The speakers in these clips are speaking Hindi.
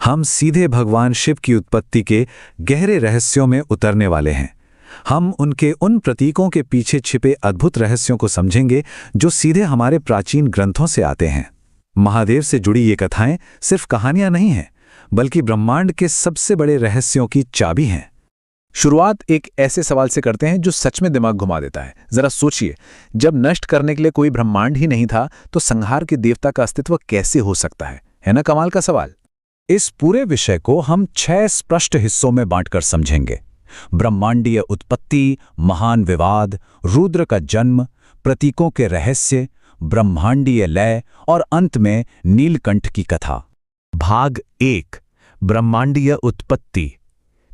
हम सीधे भगवान शिव की उत्पत्ति के गहरे रहस्यों में उतरने वाले हैं। हम उनके उन प्रतीकों के पीछे छिपे अद्भुत रहस्यों को समझेंगे जो सीधे हमारे प्राचीन ग्रंथों से आते हैं। महादेव से जुड़ी ये कथाएं सिर्फ कहानियां नहीं हैं, बल्कि ब्रह्मांड के सबसे बड़े रहस्यों की चाबी हैं। शुरुआत एक ऐसे सवाल से करते हैं जो सच में दिमाग घुमा देता है। जरा सोचिए, जब नष्ट करने के लिए कोई ब्रह्मांड ही नहीं था तो संहार के देवता का अस्तित्व कैसे हो सकता है ना कमाल का सवाल। इस पूरे विषय को हम 6 स्पष्ट हिस्सों में बांटकर समझेंगे। ब्रह्मांडीय उत्पत्ति, महान विवाद, रुद्र का जन्म, प्रतीकों के रहस्य, ब्रह्मांडीय लय और अंत में नीलकंठ की कथा। भाग 1, ब्रह्मांडीय उत्पत्ति।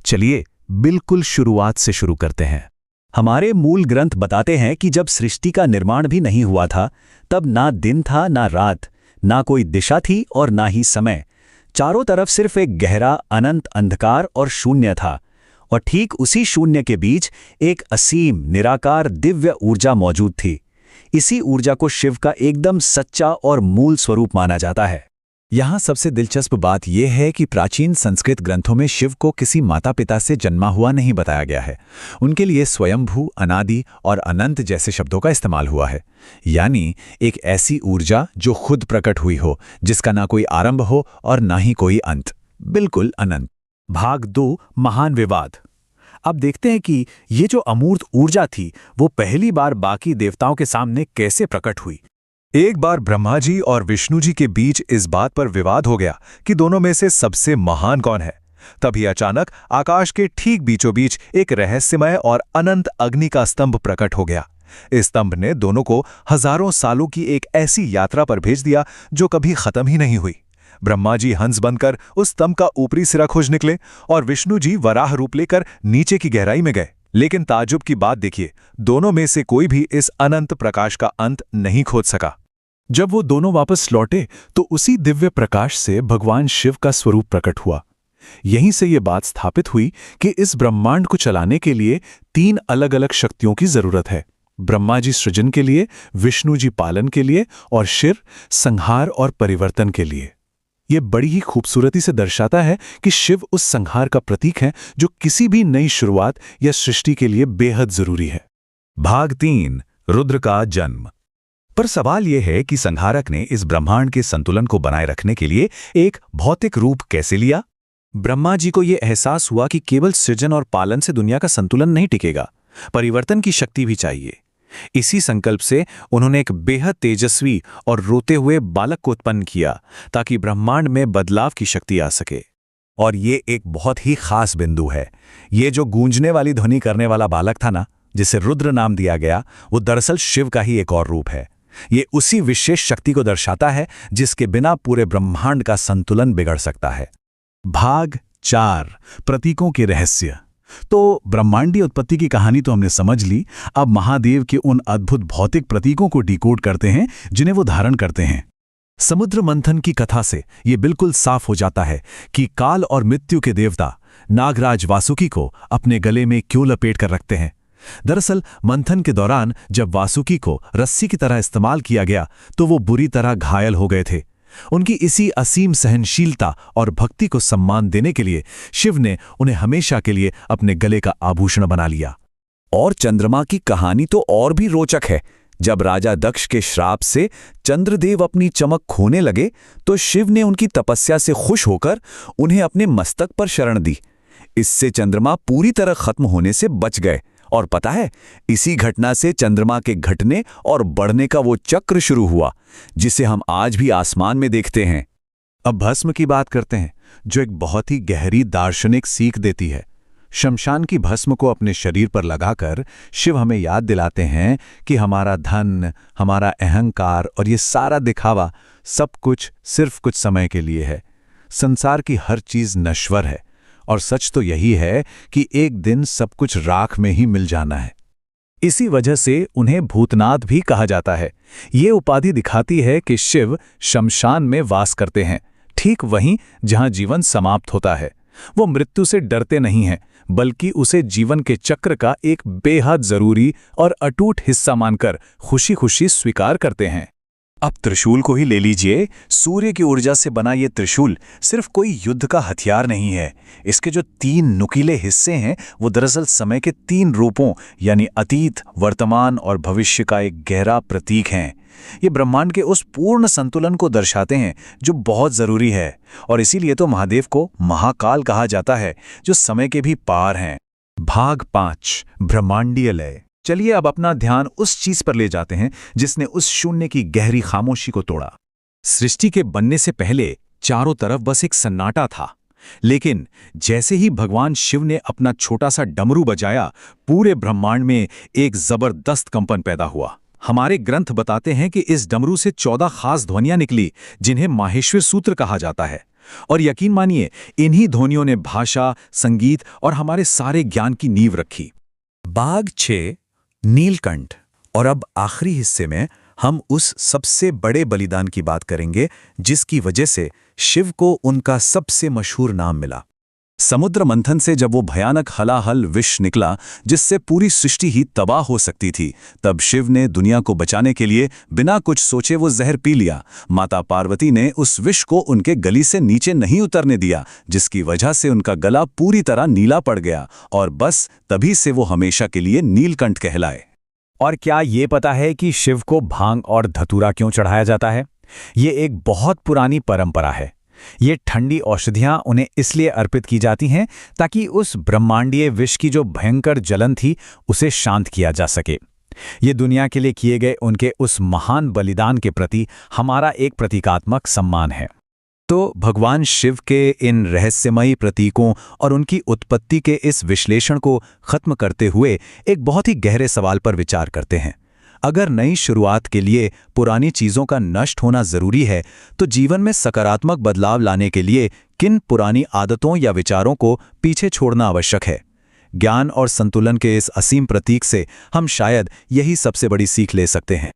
चलिए बिल्कुल शुरुआत से शुरू करते हैं। हमारे मूल ग्रंथ बताते हैं कि जब सृष्टि का निर्माण भी नहीं हुआ था, तब ना दिन था ना रात, ना कोई दिशा थी और ना ही समय। चारों तरफ सिर्फ एक गहरा अनंत अंधकार और शून्य था। और ठीक उसी शून्य के बीच एक असीम निराकार दिव्य ऊर्जा मौजूद थी। इसी ऊर्जा को शिव का एकदम सच्चा और मूल स्वरूप माना जाता है। यहाँ सबसे दिलचस्प बात यह है कि प्राचीन संस्कृत ग्रंथों में शिव को किसी माता पिता से जन्मा हुआ नहीं बताया गया है। उनके लिए स्वयंभू, अनादि और अनंत जैसे शब्दों का इस्तेमाल हुआ है, यानी एक ऐसी ऊर्जा जो खुद प्रकट हुई हो, जिसका ना कोई आरंभ हो और ना ही कोई अंत, बिल्कुल अनंत। भाग 2, महान विवाद। अब देखते हैं कि ये जो अमूर्त ऊर्जा थी वो पहली बार बाकी देवताओं के सामने कैसे प्रकट हुई। एक बार ब्रह्मा जी और विष्णु जी के बीच इस बात पर विवाद हो गया कि दोनों में से सबसे महान कौन है। तभी अचानक आकाश के ठीक बीचों बीच एक रहस्यमय और अनंत अग्नि का स्तंभ प्रकट हो गया। इस स्तंभ ने दोनों को हजारों सालों की एक ऐसी यात्रा पर भेज दिया जो कभी खत्म ही नहीं हुई। ब्रह्मा जी हंस बनकर उस स्तंभ का ऊपरी सिरा खोज निकले और विष्णु जी वराह रूप लेकर नीचे की गहराई में गए। लेकिन ताज्जुब की बात देखिए, दोनों में से कोई भी इस अनंत प्रकाश का अंत नहीं खोज सका। जब वो दोनों वापस लौटे तो उसी दिव्य प्रकाश से भगवान शिव का स्वरूप प्रकट हुआ। यहीं से ये बात स्थापित हुई कि इस ब्रह्मांड को चलाने के लिए 3 अलग-अलग शक्तियों की जरूरत है। ब्रह्मा जी सृजन के लिए, विष्णु जी पालन के लिए और शिव संहार और परिवर्तन के लिए। ये बड़ी ही खूबसूरती से दर्शाता है कि शिव उस संहार का प्रतीक है जो किसी भी नई शुरुआत या सृष्टि के लिए बेहद जरूरी है। भाग 3, रुद्र का जन्म। पर सवाल यह है कि संहारक ने इस ब्रह्मांड के संतुलन को बनाए रखने के लिए एक भौतिक रूप कैसे लिया? ब्रह्मा जी को यह एहसास हुआ कि केवल सृजन और पालन से दुनिया का संतुलन नहीं टिकेगा, परिवर्तन की शक्ति भी चाहिए। इसी संकल्प से उन्होंने एक बेहद तेजस्वी और रोते हुए बालक को उत्पन्न किया ताकि ब्रह्मांड में बदलाव की शक्ति आ सके। और ये एक बहुत ही खास बिंदु है। ये जो गूंजने वाली ध्वनि करने वाला बालक था ना, जिसे रुद्र नाम दिया गया, वो दरअसल शिव का ही एक और रूप है। ये उसी विशेष शक्ति को दर्शाता है जिसके बिना पूरे ब्रह्मांड का संतुलन बिगड़ सकता है। भाग 4, प्रतीकों के रहस्य। तो ब्रह्मांडीय उत्पत्ति की कहानी तो हमने समझ ली। अब महादेव के उन अद्भुत भौतिक प्रतीकों को डिकोड करते हैं जिन्हें वो धारण करते हैं। समुद्र मंथन की कथा से ये बिल्कुल साफ हो जाता है कि काल और मृत्यु के देवता नागराज वासुकी को अपने गले में क्यों लपेट कर रखते हैं। दरअसल मंथन के दौरान जब वासुकी को रस्सी की तरह इस्तेमाल किया गया तो वो बुरी तरह घायल हो गए थे। उनकी इसी असीम सहनशीलता और भक्ति को सम्मान देने के लिए शिव ने उन्हें हमेशा के लिए अपने गले का आभूषण बना लिया। और चंद्रमा की कहानी तो और भी रोचक है। जब राजा दक्ष के श्राप से चंद्रदेव अपनी चमक खोने लगे तो शिव ने उनकी तपस्या से खुश होकर उन्हें अपने मस्तक पर शरण दी। इससे चंद्रमा पूरी तरह खत्म होने से बच गए। और पता है, इसी घटना से चंद्रमा के घटने और बढ़ने का वो चक्र शुरू हुआ जिसे हम आज भी आसमान में देखते हैं। अब भस्म की बात करते हैं, जो एक बहुत ही गहरी दार्शनिक सीख देती है। शमशान की भस्म को अपने शरीर पर लगाकर शिव हमें याद दिलाते हैं कि हमारा धन, हमारा अहंकार और ये सारा दिखावा सब कुछ सिर्फ कुछ समय के लिए है। संसार की हर चीज नश्वर है और सच तो यही है कि एक दिन सब कुछ राख में ही मिल जाना है। इसी वजह से उन्हें भूतनाथ भी कहा जाता है। ये उपाधि दिखाती है कि शिव शमशान में वास करते हैं, ठीक वहीं जहां जीवन समाप्त होता है। वो मृत्यु से डरते नहीं हैं, बल्कि उसे जीवन के चक्र का एक बेहद जरूरी और अटूट हिस्सा मानकर खुशी खुशी स्वीकार करते हैं। अब त्रिशूल को ही ले लीजिए। सूर्य की ऊर्जा से बना ये त्रिशूल सिर्फ कोई युद्ध का हथियार नहीं है। इसके जो 3 नुकीले हिस्से हैं वो दरअसल समय के 3 रूपों यानी अतीत, वर्तमान और भविष्य का एक गहरा प्रतीक हैं। ये ब्रह्मांड के उस पूर्ण संतुलन को दर्शाते हैं जो बहुत जरूरी है, और इसीलिए तो महादेव को महाकाल कहा जाता है, जो समय के भी पार हैं। भाग 5 ब्रह्मांडीय लय। चलिए अब अपना ध्यान उस चीज पर ले जाते हैं जिसने उस शून्य की गहरी खामोशी को तोड़ा। सृष्टि के बनने से पहले चारों तरफ बस एक सन्नाटा था, लेकिन जैसे ही भगवान शिव ने अपना छोटा सा डमरू बजाया, पूरे ब्रह्मांड में एक जबरदस्त कंपन पैदा हुआ। हमारे ग्रंथ बताते हैं कि इस डमरू से 14 खास ध्वनियां निकली, जिन्हें माहेश्वर सूत्र कहा जाता है। और यकीन मानिए, इन्हीं ध्वनियों ने भाषा, संगीत और हमारे सारे ज्ञान की नींव रखी। भाग 6 नीलकंठ। और अब आखिरी हिस्से में हम उस सबसे बड़े बलिदान की बात करेंगे जिसकी वजह से शिव को उनका सबसे मशहूर नाम मिला। समुद्र मंथन से जब वो भयानक हलाहल विष निकला जिससे पूरी सृष्टि ही तबाह हो सकती थी, तब शिव ने दुनिया को बचाने के लिए बिना कुछ सोचे वो जहर पी लिया। माता पार्वती ने उस विष को उनके गली से नीचे नहीं उतरने दिया, जिसकी वजह से उनका गला पूरी तरह नीला पड़ गया, और बस तभी से वो हमेशा के लिए नीलकंठ कहलाए। और क्या ये पता है कि शिव को भांग और धतूरा क्यों चढ़ाया जाता है? ये एक बहुत पुरानी परंपरा है। ये ठंडी औषधियां उन्हें इसलिए अर्पित की जाती हैं ताकि उस ब्रह्मांडीय विष की जो भयंकर जलन थी उसे शांत किया जा सके। ये दुनिया के लिए किए गए उनके उस महान बलिदान के प्रति हमारा एक प्रतीकात्मक सम्मान है। तो भगवान शिव के इन रहस्यमयी प्रतीकों और उनकी उत्पत्ति के इस विश्लेषण को खत्म करते हुए एक बहुत ही गहरे सवाल पर विचार करते हैं। अगर नई शुरुआत के लिए पुरानी चीज़ों का नष्ट होना ज़रूरी है, तो जीवन में सकारात्मक बदलाव लाने के लिए किन पुरानी आदतों या विचारों को पीछे छोड़ना आवश्यक है? ज्ञान और संतुलन के इस असीम प्रतीक से हम शायद यही सबसे बड़ी सीख ले सकते हैं।